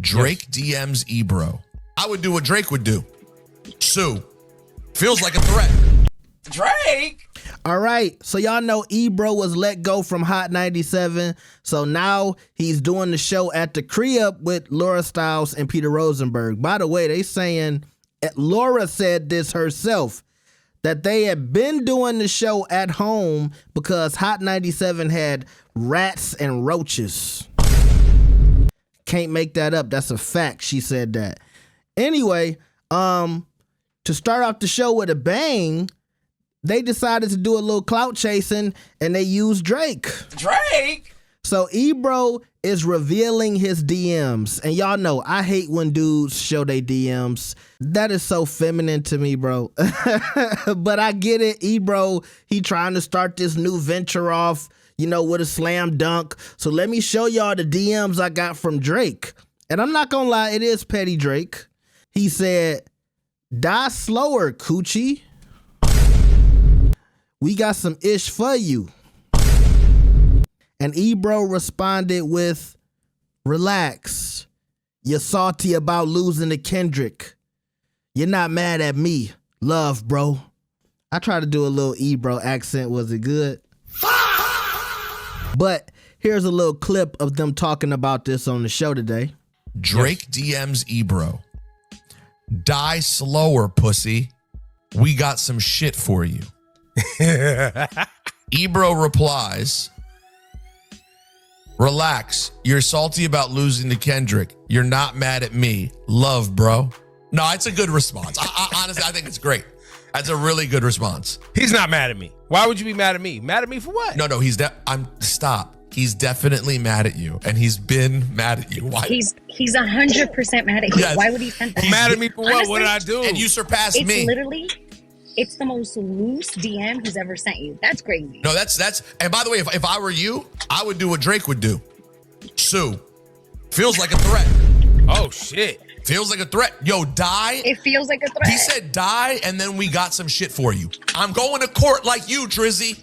Drake DMs Ebro. I would do what Drake would do. Sue. Feels like a threat. Drake? All right, so y'all know Ebro was let go from Hot 97, so now he's doing the show at the crib with Laura Stylez and Peter Rosenberg. By the way, they saying, Laura said this herself, that they had been doing the show at home because Hot 97 had rats and roaches. Can't make that up. That's a fact. She said that. Anyway, to start off the show with a bang, they decided to do a little clout chasing and they used Drake. Drake? So Ebro is revealing his DMs. And y'all know, I hate when dudes show their DMs. That is so feminine to me, bro. But I get it. Ebro, he trying to start this new venture off, you know, with a slam dunk. So let me show y'all the DMs I got from Drake. And I'm not gonna lie, it is petty Drake. He said, "Die slower, coochie. We got some ish for you." And Ebro responded with, "Relax. You're salty about losing to Kendrick. You're not mad at me. Love, bro." I tried to do a little Ebro accent. Was it good? But here's a little clip of them talking about this on the show today. Drake DMs Ebro. Die slower, pussy. We got some shit for you. Ebro replies, "Relax. You're salty about losing to Kendrick. You're not mad at me. Love, bro." No, it's a good response. Honestly, I think it's great. That's a really good response. He's not mad at me. Why would you be mad at me? Mad at me for what? No, stop. He's definitely mad at you, and he's been mad at you. Why? He's 100% mad at you. Yes. Why would he send that? Mad at me for what? Honestly, What did I do? And you surpassed It's me. literally, it's the most loose DM he's ever sent you. That's crazy. No, that's. And by the way, if I were you, I would do what Drake would do. Sue. Feels like a threat. Oh shit. Feels like a threat. Yo, die. It feels like a threat. He said die, and then we got some shit for you. I'm going to court like you, Drizzy.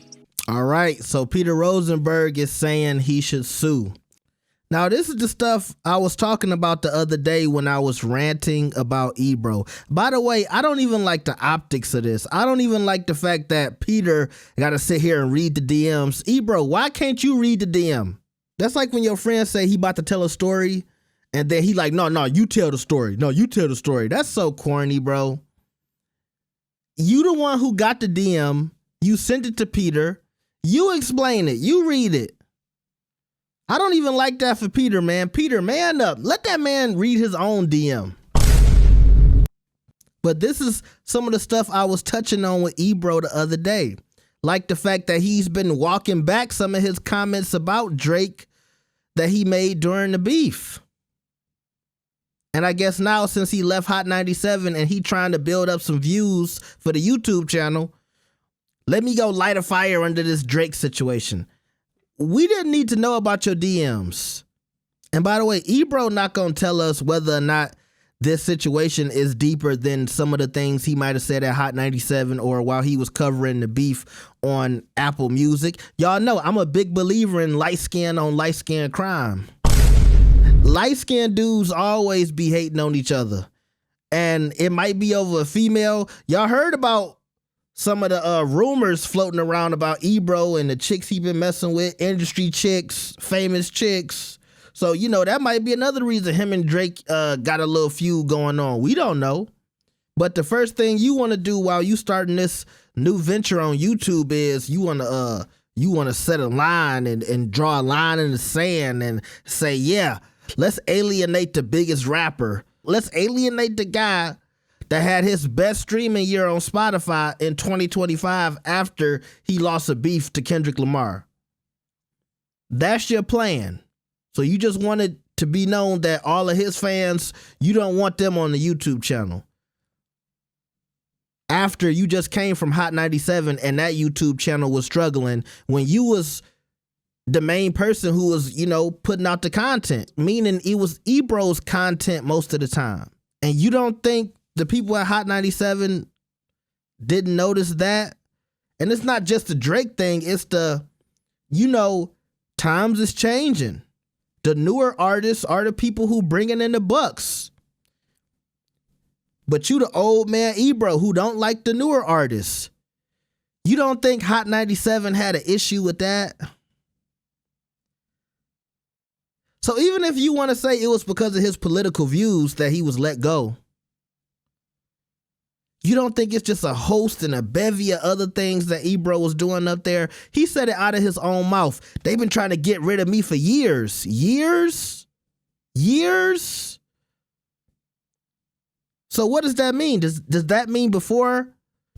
All right, so Peter Rosenberg is saying he should sue. Now, this is the stuff I was talking about the other day when I was ranting about Ebro. By the way, I don't even like the optics of this. I don't even like the fact that Peter got to sit here and read the DMs. Ebro, why can't you read the DM? That's like when your friend say he about to tell a story, and then he like, no, you tell the story. No, you tell the story. That's so corny, bro. You the one who got the DM. You sent it to Peter. You explain it. You read it. I don't even like that for Peter, man. Peter, man up. Let that man read his own DM. But this is some of the stuff I was touching on with Ebro the other day. Like the fact that he's been walking back some of his comments about Drake that he made during the beef. And I guess now since he left Hot 97 and he trying to build up some views for the YouTube channel, let me go light a fire under this Drake situation. We didn't need to know about your DMs. And by the way, Ebro not going to tell us whether or not this situation is deeper than some of the things he might have said at Hot 97 or while he was covering the beef on Apple Music. Y'all know I'm a big believer in light skin on light skin crime. Light skinned dudes always be hating on each other. And it might be over a female. Y'all heard about some of the rumors floating around about Ebro and the chicks he been messing with, industry chicks, famous chicks. So, you know, that might be another reason him and Drake got a little feud going on. We don't know. But the first thing you want to do while you starting this new venture on YouTube is you want to set a line and draw a line in the sand and say, yeah, let's alienate the biggest rapper. Let's alienate the guy that had his best streaming year on Spotify in 2025 after he lost a beef to Kendrick Lamar. That's your plan. So you just wanted to be known that all of his fans, you don't want them on the YouTube channel. After you just came from Hot 97 and that YouTube channel was struggling when you was the main person who was, you know, putting out the content, meaning it was Ebro's content most of the time. And you don't think the people at Hot 97 didn't notice that? And it's not just the Drake thing. It's the, you know, times is changing. The newer artists are the people who bringing in the bucks. But you the old man Ebro who don't like the newer artists. You don't think Hot 97 had an issue with that? So even if you want to say it was because of his political views that he was let go, you don't think it's just a host and a bevy of other things that Ebro was doing up there? He said it out of his own mouth. They've been trying to get rid of me for years. Years? So what does that mean? Does that mean before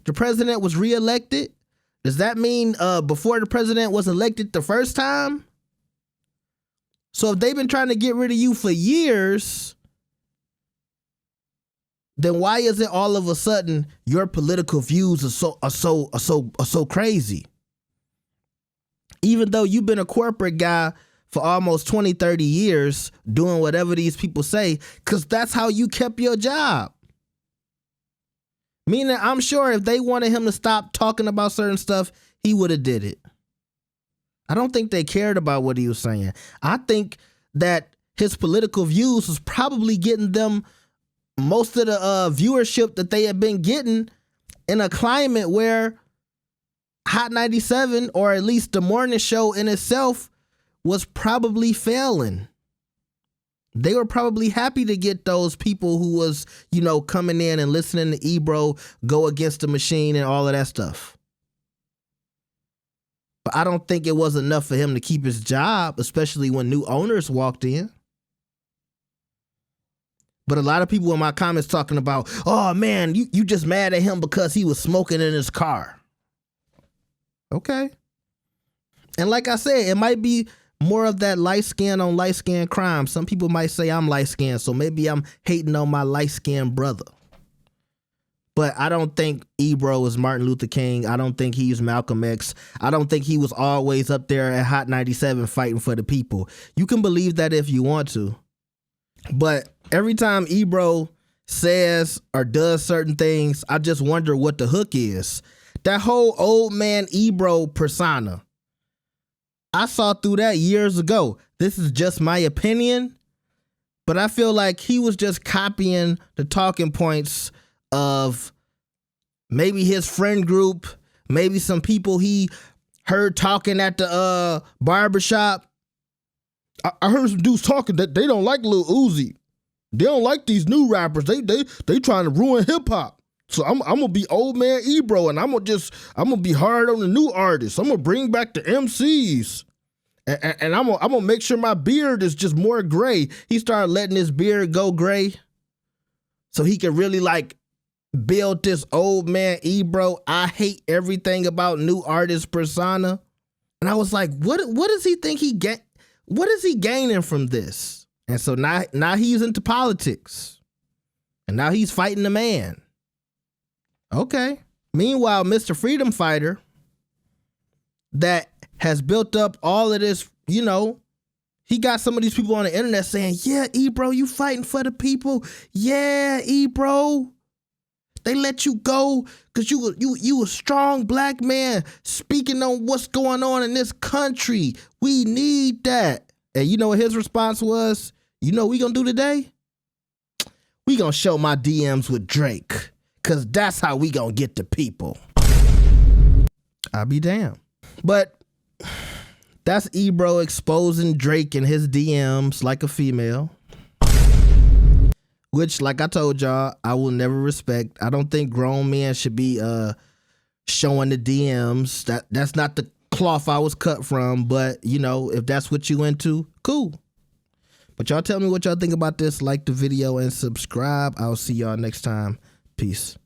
the president was reelected? Does that mean before the president was elected the first time? So if they've been trying to get rid of you for years, then why is it all of a sudden your political views are so crazy? Even though you've been a corporate guy for almost 20, 30 years doing whatever these people say, because that's how you kept your job. Meaning, I'm sure if they wanted him to stop talking about certain stuff, he would have did it. I don't think they cared about what he was saying. I think that his political views was probably getting them most of the viewership that they had been getting in a climate where Hot 97, or at least the morning show in itself, was probably failing. They were probably happy to get those people who was, coming in and listening to Ebro go against the machine and all of that stuff. But I don't think it was enough for him to keep his job, especially when new owners walked in. But a lot of people in my comments talking about, oh man, you just mad at him because he was smoking in his car. Okay. And like I said, it might be more of that light skin on light skin crime. Some people might say I'm light skinned, so maybe I'm hating on my light skinned brother. But I don't think Ebro was Martin Luther King. I don't think he's Malcolm X. I don't think he was always up there at Hot 97 fighting for the people. You can believe that if you want to. But every time Ebro says or does certain things, I just wonder what the hook is. That whole old man Ebro persona, I saw through that years ago. This is just my opinion, but I feel like he was just copying the talking points of maybe his friend group, maybe some people he heard talking at the barbershop. I heard some dudes talking that they don't like Lil Uzi. They don't like these new rappers. They trying to ruin hip hop. So I'm gonna be old man Ebro, and I'm gonna be hard on the new artists. I'm gonna bring back the MCs, and I'm gonna make sure my beard is just more gray. He started letting his beard go gray, so he could really build this old man Ebro. I hate everything about new artist persona, and I was like, what does he think what is he gaining from this? And so now he's into politics, and now he's fighting the man. Okay. Meanwhile, Mr. Freedom Fighter, that has built up all of this, he got some of these people on the internet saying, yeah, Ebro, you fighting for the people. Yeah, Ebro. They let you go because you a strong black man speaking on what's going on in this country. We need that. And you know what his response was? You know what we gonna do today? We gonna show my DMs with Drake. Cause that's how we gonna get the people. I'll be damned. But that's Ebro exposing Drake and his DMs like a female. Which, like I told y'all, I will never respect. I don't think grown men should be showing the DMs. That's not the cloth I was cut from. But, if that's what you into, cool. But y'all tell me what y'all think about this. Like the video and subscribe. I'll see y'all next time. Peace.